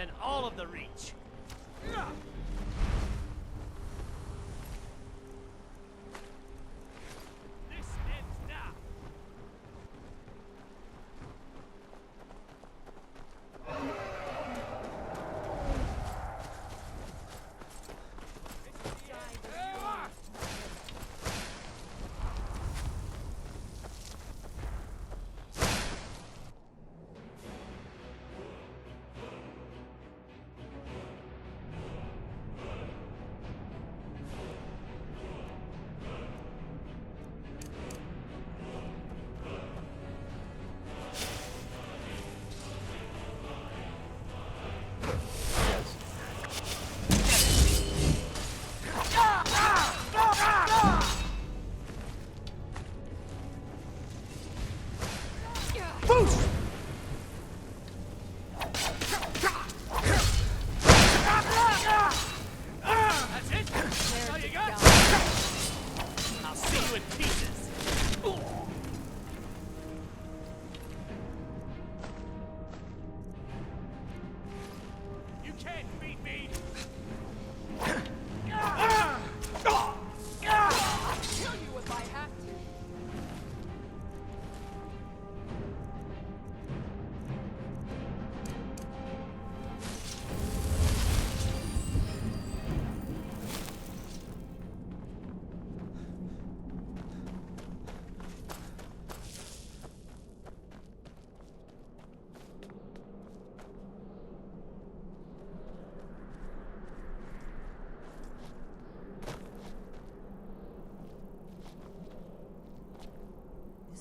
than all of the Reach. This ends now.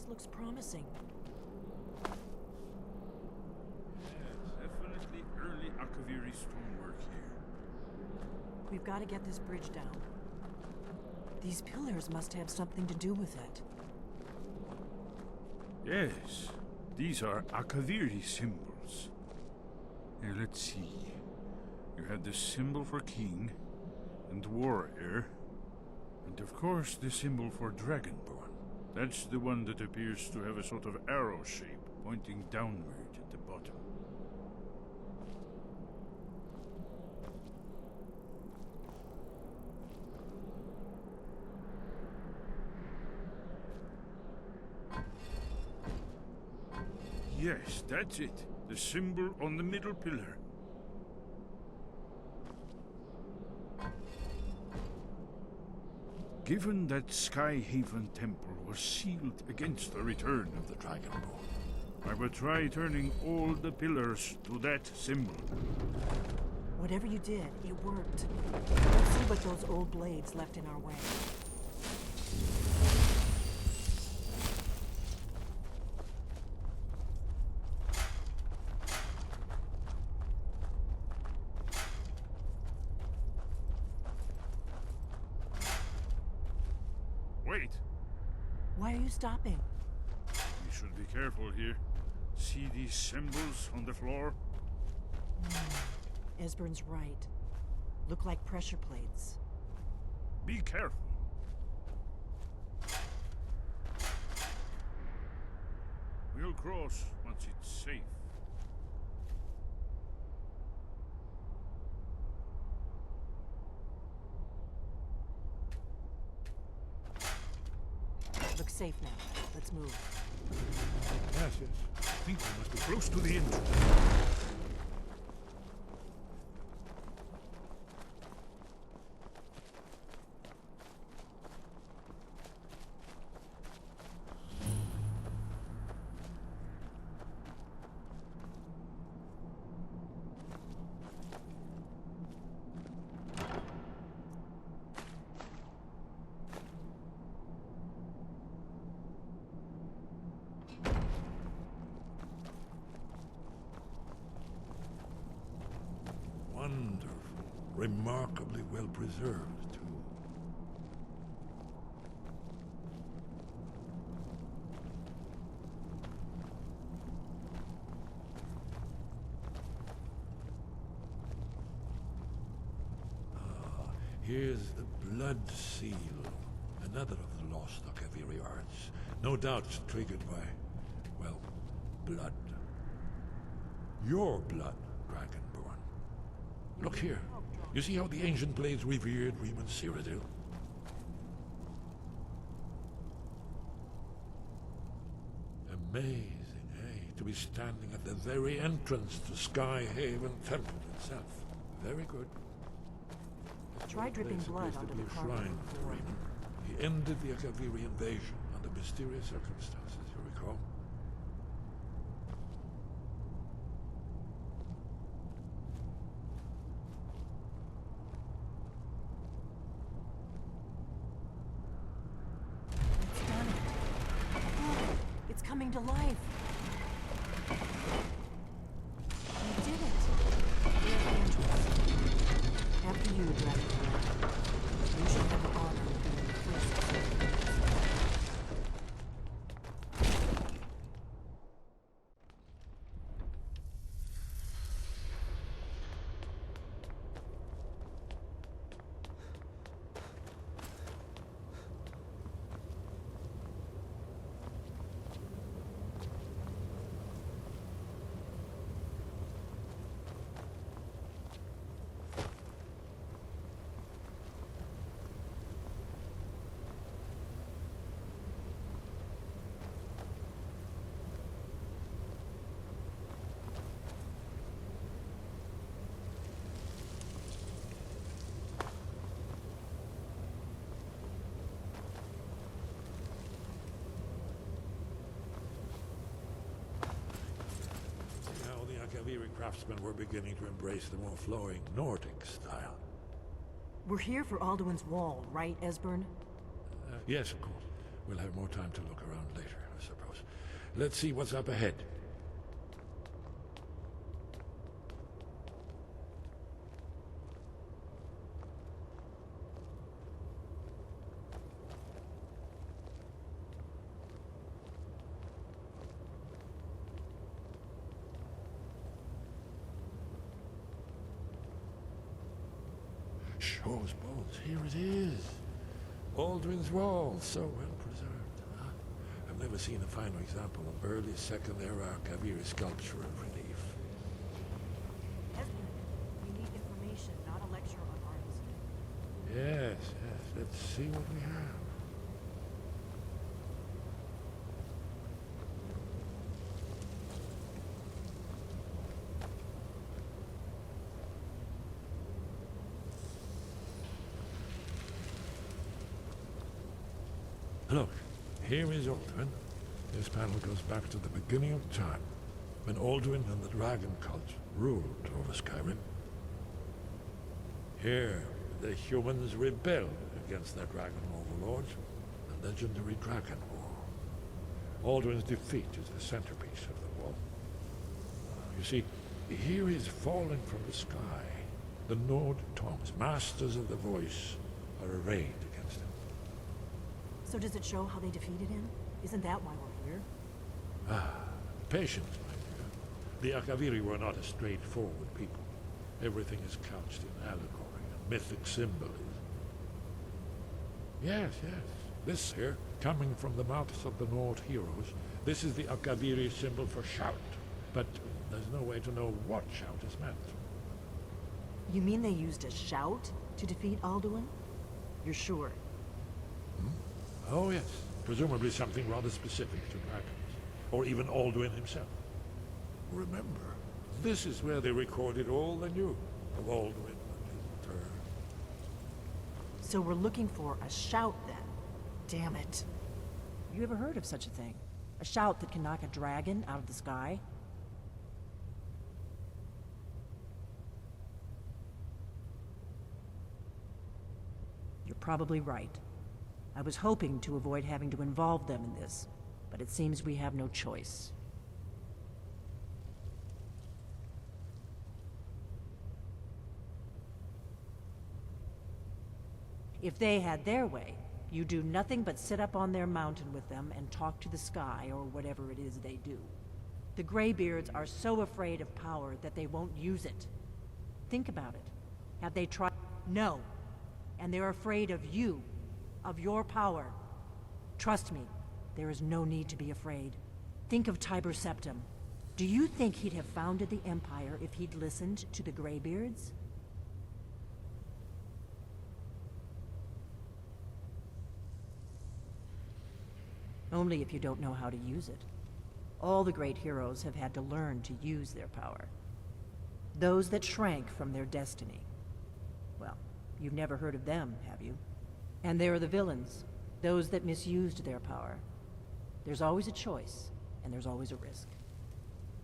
Looks promising. Yes, definitely early Akaviri stonework here. We've got to get this bridge down. These pillars must have something to do with it. Yes, these are Akaviri symbols. Here, let's see. You had the symbol for king and warrior, and of course the symbol for dragonborn. That's the one that appears to have a sort of arrow shape pointing downward at the bottom. Yes, that's it. The symbol on the middle pillar. Given that Skyhaven Temple was sealed against the return of the Dragonborn, I will try turning all the pillars to that symbol. Whatever you did, it worked. Let's see what those old blades left in our way. Wait! Why are you stopping? We should be careful here. See these symbols on the floor? Esbern's right. Look like pressure plates. Be careful. We'll cross once it's safe. Looks safe now. Let's move. Yes, yes. I think we must be close to the entrance. Wonderful. Remarkably well preserved, too. Ah, here's the blood seal. Another of the lost Akaviri arts. No doubt triggered by, well, blood. Your blood, Dragonborn. Look here. You see how the ancient blades revered Riemann Cyrodiil? Amazing, eh? To be standing at the very entrance to Sky Haven Temple itself. Very good. Try dripping blood onto the carpet. Shrine for Riemann. He ended the Akaviri invasion under mysterious circumstances, you recall? It's done it. Oh, it's coming to life. You did it. We're at the entrance. After you, Dragon. You should have the honor of being the first to say this. Akaviri craftsmen were beginning to embrace the more flowing Nordic style. We're here for Alduin's Wall, right, Esbern? Yes, of course. We'll have more time to look around later, I suppose. Let's see what's up ahead. Shaw's bones, here it is. Alduin's Wall, so well preserved. Huh? I've never seen a finer example of early Second Era Akaviri sculpture and relief. Esbern, we need information, not a lecture on art. Yes, yes, let's see what we have. Look, here is Alduin. This panel goes back to the beginning of time, when Alduin and the Dragon Cult ruled over Skyrim. Here, the humans rebelled against their dragon overlords, the legendary Dragon War. Alduin's defeat is the centerpiece of the wall. You see, here is falling from the sky. The Nord Toms, masters of the voice, are arrayed against him. So does it show how they defeated him? Isn't that why we're here? Patience, my dear. The Akaviri were not a straightforward people. Everything is couched in allegory and mythic symbolism. Yes, yes. This here, coming from the mouths of the Nord heroes, this is the Akaviri symbol for shout. But there's no way to know what shout is meant. You mean they used a shout to defeat Alduin? You're sure? Oh, yes. Presumably something rather specific to dragons. Or even Alduin himself. Remember, this is where they recorded all they knew of Alduin and his return. So we're looking for a shout then. Damn it. You ever heard of such a thing? A shout that can knock a dragon out of the sky? You're probably right. I was hoping to avoid having to involve them in this, but it seems we have no choice. If they had their way, you do nothing but sit up on their mountain with them and talk to the sky or whatever it is they do. The Greybeards are so afraid of power that they won't use it. Think about it. Have they tried? No. And they're afraid of you. Of your power. Trust me, there is no need to be afraid. Think of Tiber Septim. Do you think he'd have founded the Empire if he'd listened to the Greybeards? Only if you don't know how to use it. All the great heroes have had to learn to use their power. Those that shrank from their destiny. Well, you've never heard of them, have you? And there are the villains, those that misused their power. There's always a choice, and there's always a risk.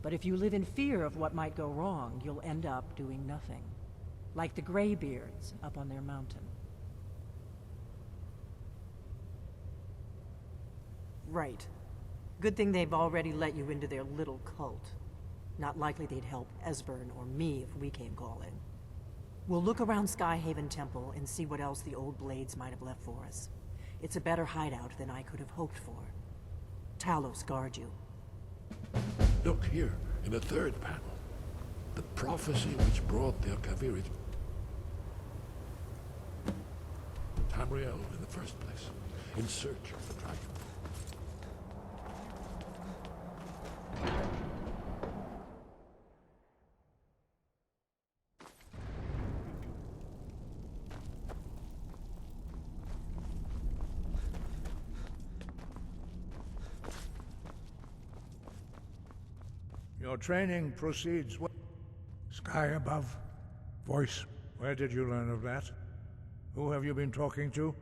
But if you live in fear of what might go wrong, you'll end up doing nothing. Like the Greybeards up on their mountain. Right. Good thing they've already let you into their little cult. Not likely they'd help Esbern or me if we came calling. We'll look around Skyhaven Temple and see what else the old blades might have left for us. It's a better hideout than I could have hoped for. Talos guard you. Look here, in the third panel. The prophecy which brought the Akaviri. Tamriel in the first place, in search of the dragon. Your training proceeds well. Sky above. Voice. Where did you learn of that? Who have you been talking to?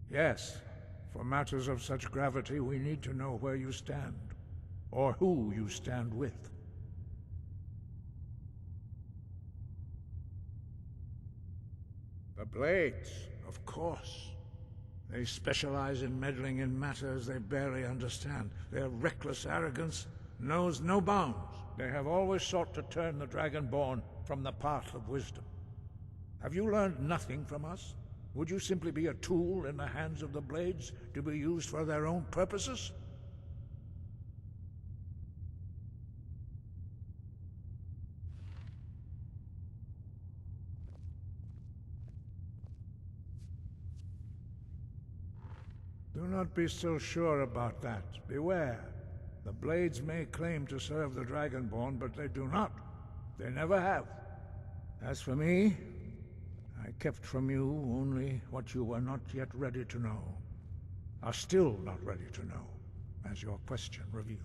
Yes. For matters of such gravity, we need to know where you stand. Or who you stand with. The Blades, of course. They specialize in meddling in matters they barely understand. Their reckless arrogance knows no bounds. They have always sought to turn the Dragonborn from the path of wisdom. Have you learned nothing from us? Would you simply be a tool in the hands of the Blades to be used for their own purposes? Do not be so sure about that. Beware. The Blades may claim to serve the Dragonborn, but they do not. They never have. As for me, I kept from you only what you were not yet ready to know. Are still not ready to know, as your question reveals.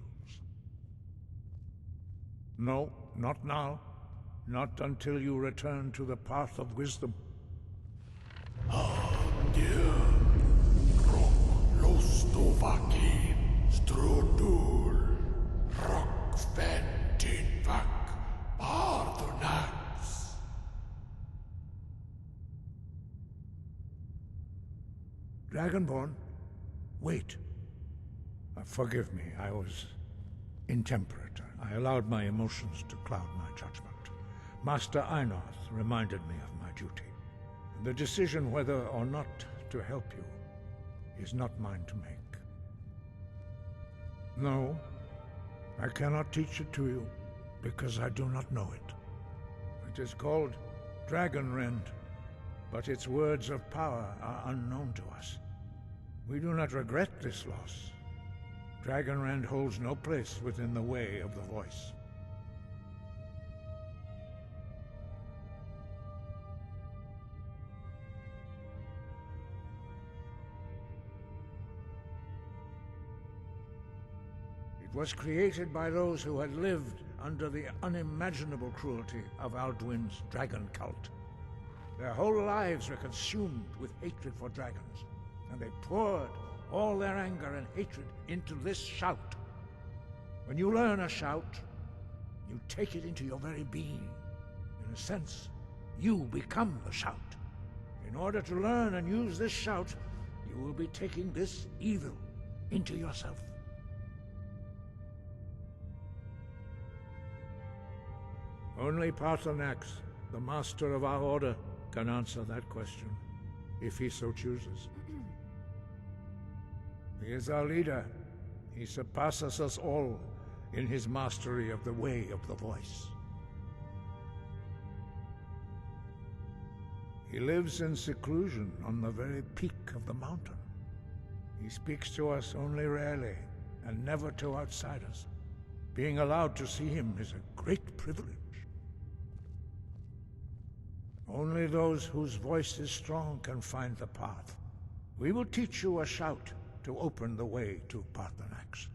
No, not now. Not until you return to the path of wisdom. Lostovaki, Strudul, Rockventinvak, Bardonax. Dragonborn? Wait. Forgive me, I was intemperate. I allowed my emotions to cloud my judgment. Master Einoth reminded me of my duty. The decision whether or not to help you is not mine to make. No, I cannot teach it to you, because I do not know it. It is called Dragonrend, but its words of power are unknown to us. We do not regret this loss. Dragonrend holds no place within the way of the voice. It was created by those who had lived under the unimaginable cruelty of Alduin's dragon cult. Their whole lives were consumed with hatred for dragons, and they poured all their anger and hatred into this shout. When you learn a shout, you take it into your very being. In a sense, you become the shout. In order to learn and use this shout, you will be taking this evil into yourself. Only Paarthurnax, the master of our order, can answer that question, if he so chooses. He is our leader. He surpasses us all in his mastery of the way of the voice. He lives in seclusion on the very peak of the mountain. He speaks to us only rarely, and never to outsiders. Being allowed to see him is a great privilege. Only those whose voice is strong can find the path. We will teach you a shout to open the way to Paarthurnax.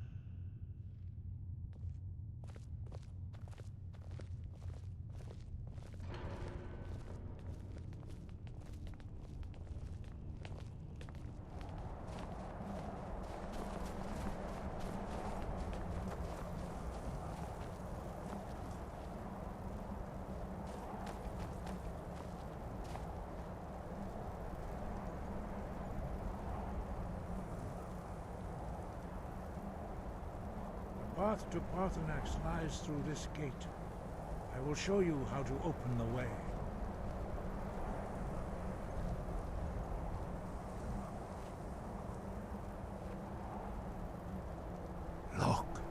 The path to Paarthurnax lies through this gate. I will show you how to open the way. Look.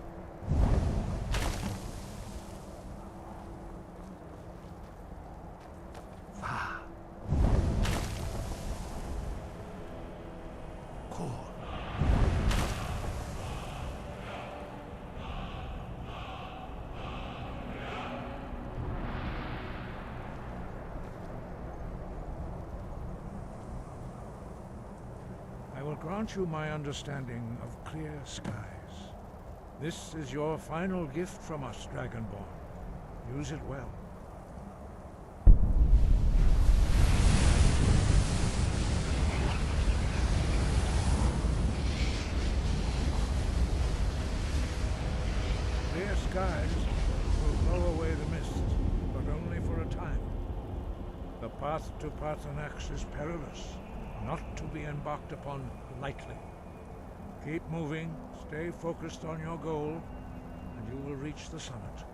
Ah. Cool. I will grant you my understanding of clear skies. This is your final gift from us, Dragonborn. Use it well. Clear skies will blow away the mist, but only for a time. The path to Paarthurnax is perilous, not to be embarked upon lightly. Keep moving, stay focused on your goal, and you will reach the summit.